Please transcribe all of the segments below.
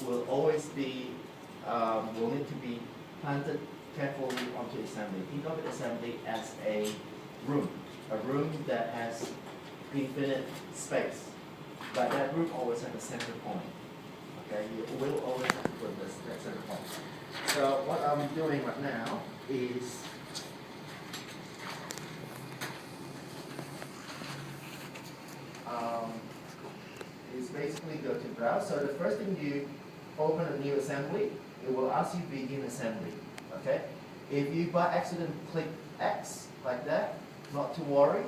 will always be, will need to be planted carefully onto assembly. Think of it assembly as a room that has infinite space, but that room always has a center point. Okay, you will always have to put this that center point. So what I'm doing right now is basically go to browse. So the first thing you open a new assembly, it will ask you begin assembly. Okay? If you by accident click X like that, not to worry.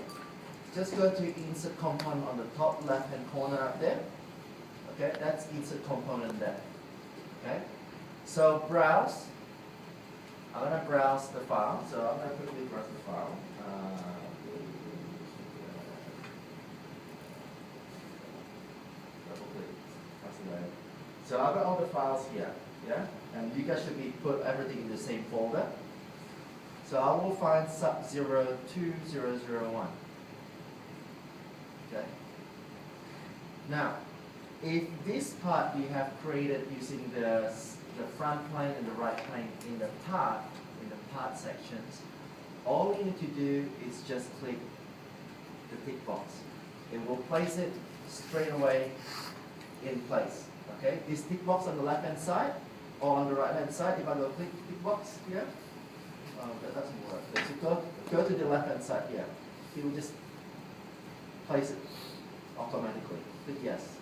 Just go to insert component on the top left hand corner up there. Okay, that's insert component there. Okay? So browse. I'm gonna browse the file. So I'm gonna quickly browse the file. So I've got all the files here, yeah? And you guys should be put everything in the same folder. So I will find sub 02001. Okay. Now, if this part you have created using the front plane and the right plane in the part sections, all you need to do is just click the tick box. It will place it straight away in place. Okay, this tick box on the left hand side or on the right hand side, if I go click tick box here, that doesn't work. So go to the left hand side here. It will just place it automatically. Click yes.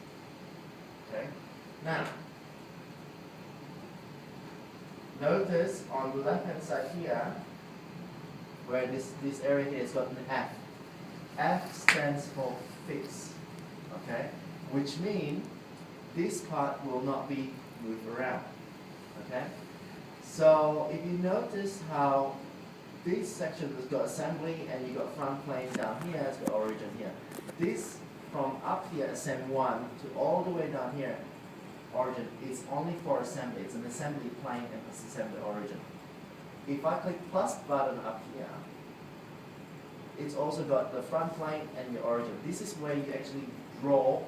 Okay. Now, notice on the left hand side here, where this area here has got an F. F stands for fix. Okay, which means this part will not be moved around. Okay? So if you notice how this section has got assembly and you got front plane down here, it's got origin here. This from up here, SM1, to all the way down here, origin, is only for assembly. It's an assembly plane and it's assembly origin. If I click plus button up here, it's also got the front plane and the origin. This is where you actually draw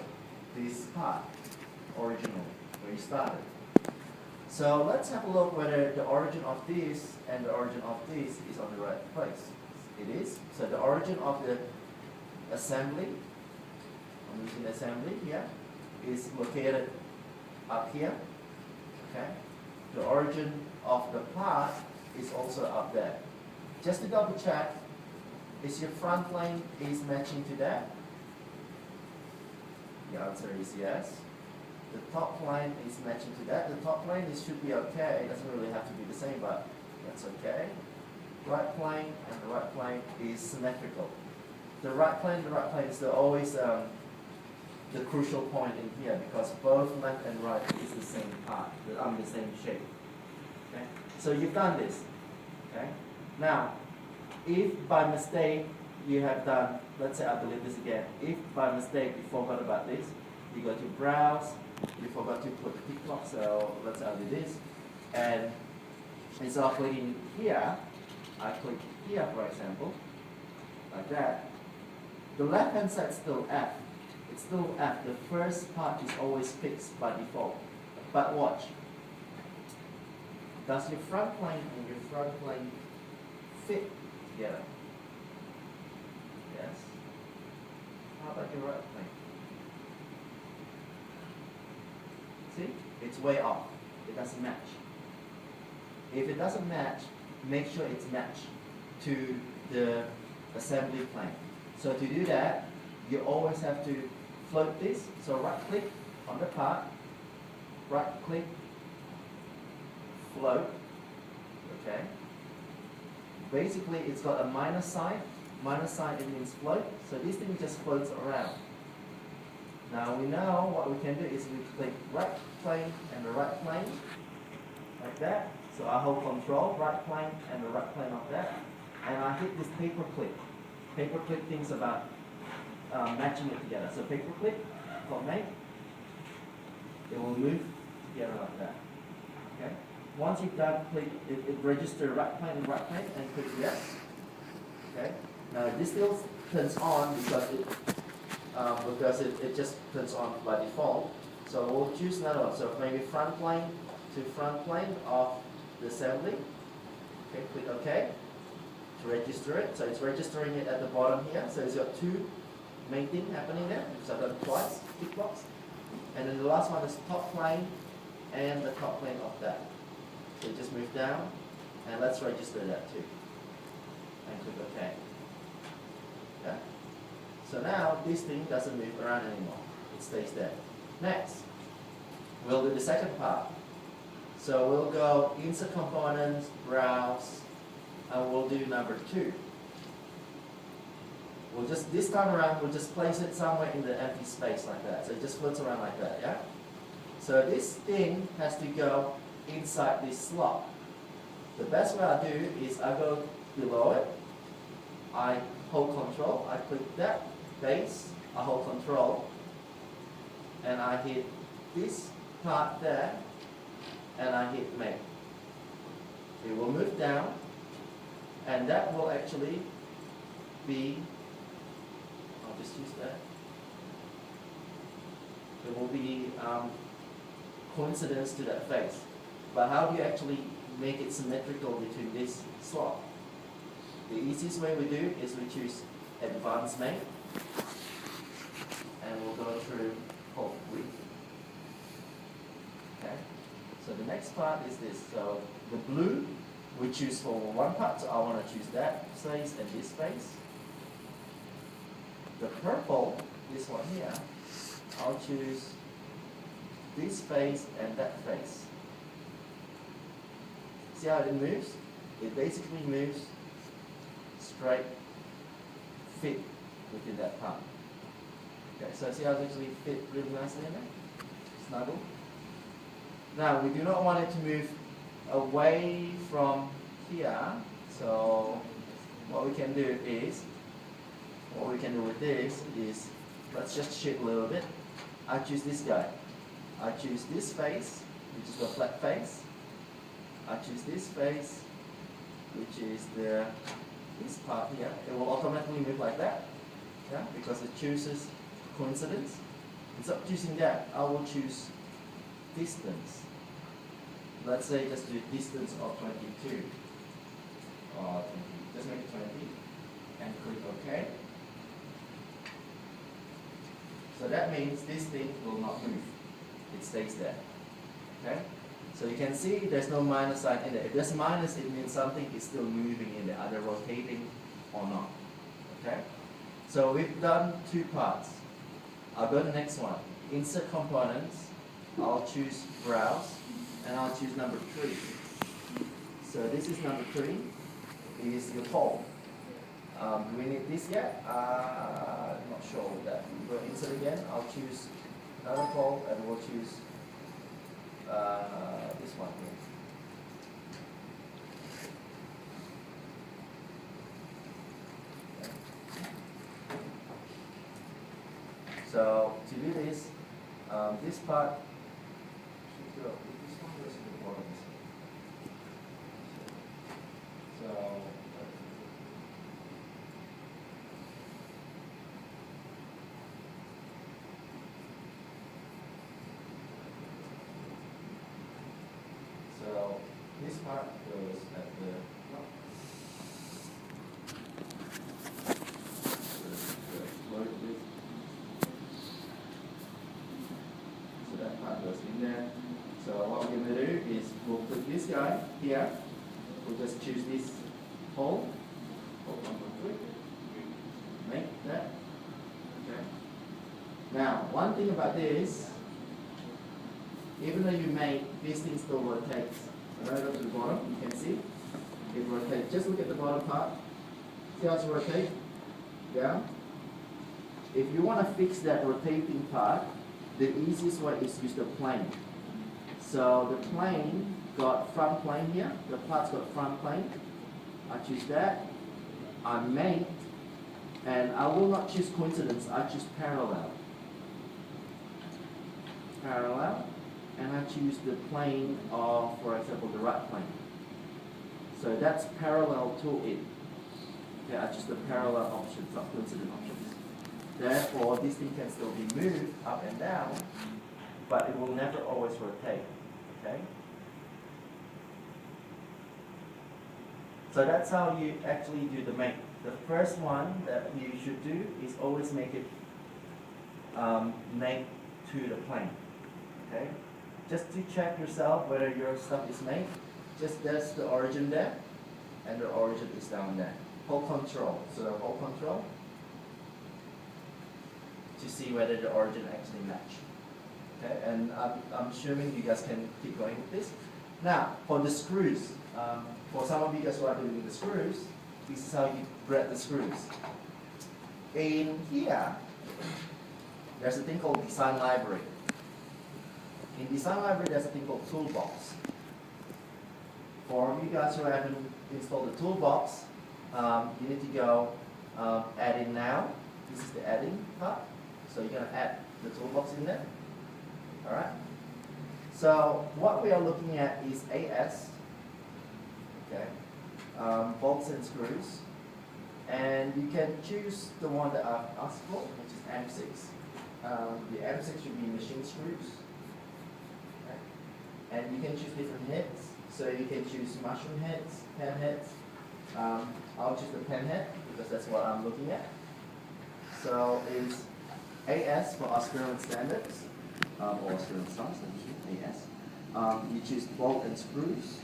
this part. Original, where you started. So let's have a look whether the origin of this and the origin of this is on the right place. It is. So the origin of the assembly, I'm using assembly here, is located up here. Okay. The origin of the part is also up there. Just to double check, is your front plane is matching to that? The answer is yes. The top line is matching to that. The top line should be okay. It doesn't really have to be the same, but that's okay. Right plane and the right plane is symmetrical. The right plane is always the crucial point in here because both left and right is the same part, the same shape. Okay? So you've done this. Okay? Now, if by mistake you have done, let's say I delete this again. If by mistake you forgot about this, you go to browse. You forgot to put the tick box, so let's undo this. And instead of clicking here, I click here, for example, like that. The left hand side is still F. It's still F. The first part is always fixed by default. But watch. Does your front plane and your front plane fit together? Yes. How about your right plane? See? It's way off. It doesn't match. If it doesn't match, make sure it's matched to the assembly plane. So to do that, you always have to float this. So right click on the part, right click, float. Okay. Basically, it's got a minus sign. Minus sign, it means float. So this thing just floats around. Now we know what we can do is we click right plane and the right plane, like that. So I hold control, right plane and the right plane of that. And I hit this paper click. Paper click thinks about matching it together. So paper click, for make, it will move together like that. Okay. Once you've done, click it register right plane and click yes. Okay. Now this still turns on because it just turns on by default. So we'll choose another one. So maybe front plane to front plane of the assembly. Okay, click OK to register it. So it's registering it at the bottom here. So it's got two main things happening there. So I've done twice, tick box. And then the last one is top plane and the top plane of that. So just move down and let's register that too. And click OK. Yeah. So now this thing doesn't move around anymore. It stays there. Next, we'll do the second part. So we'll go insert components, browse, and we'll do number 2. We'll just, this time around, we'll just place it somewhere in the empty space like that. So it just floats around like that, yeah? So this thing has to go inside this slot. The best way I do is I go below it, I hold control, I click that base, I hold control, and I hit this part there, and I hit make. It will move down, and that will actually be, I'll just use that. It will be coincidence to that face. But how do you actually make it symmetrical between this slot? The easiest way we do is we choose advanced make, and we'll go through whole width. Okay. So the next part is this. So the blue we choose for one part, so I want to choose that face and this face. The purple, this one here, I'll choose this face and that face. See how it moves? It basically moves straight, fit within that part. Okay, so see how it actually fit really nicely in there? Snuggle. Now we do not want it to move away from here, so what we can do with this is, let's just shift a little bit. I choose this guy. I choose this face, which is the flat face. I choose this face, which is this part here. It will automatically move like that, yeah, because it chooses coincidence. Instead of choosing that, I will choose distance. Let's say just do distance of 22 or 20. Just make it 20 and click OK. So that means this thing will not move. It stays there. Okay? So you can see there's no minus sign in there. If there's minus, it means something is still moving in there, either rotating or not. Okay? So we've done 2 parts. I'll go to the next one. Insert components. I'll choose browse, and I'll choose number 3. So this is number 3. Is your pole. Do we need this yet? I'm not sure with that. Go insert again. I'll choose another pole, and we'll choose this one here. So to do this, this part should go. This one goes to the bottom. So this part goes at the top. So that part goes in there. So what we're going to do is we'll put this guy here. We'll just choose this hole. Hold on real quick. Make that. Okay. Now, one thing about this, even though you make this thing still rotates. Right up to the bottom, you can see it rotates. Just look at the bottom part. See how it's rotate? Down. If you want to fix that rotating part, the easiest way is to use the plane. So the plane got front plane here. The part's got front plane. I choose that. I make, and I will not choose coincidence. I choose parallel. Parallel. And I choose the plane of, for example, the right plane. So that's parallel to it. Okay, I choose the parallel options, not coincident options. Therefore, this thing can still be moved up and down but it will never always rotate, okay? So that's how you actually do the make. The first one that you should do is always make it made to the plane, okay? Just to check yourself whether your stuff is made, just there's the origin there, and the origin is down there. Hold control, so hold control to see whether the origin actually match. Okay, and I'm assuming you guys can keep going with this. Now, for the screws, for some of you guys who are doing the screws, this is how you thread the screws. In here, there's a thing called Design Library. In Design Library, there's a thing called Toolbox. For you guys who haven't installed the Toolbox, you need to go add in now. This is the adding part. So you're going to add the Toolbox in there. Alright? So what we are looking at is AS, okay, bolts and screws. And you can choose the one that I've asked for, which is M6. The M6 should be machine screws. Okay. And you can choose different heads. So you can choose mushroom heads, pen heads. I'll choose the pen head because that's what I'm looking at. So it's AS for Australian standards, or Australian stars, AS. You choose bolt and screws.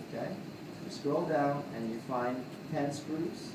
Okay. You scroll down and you find 10 screws.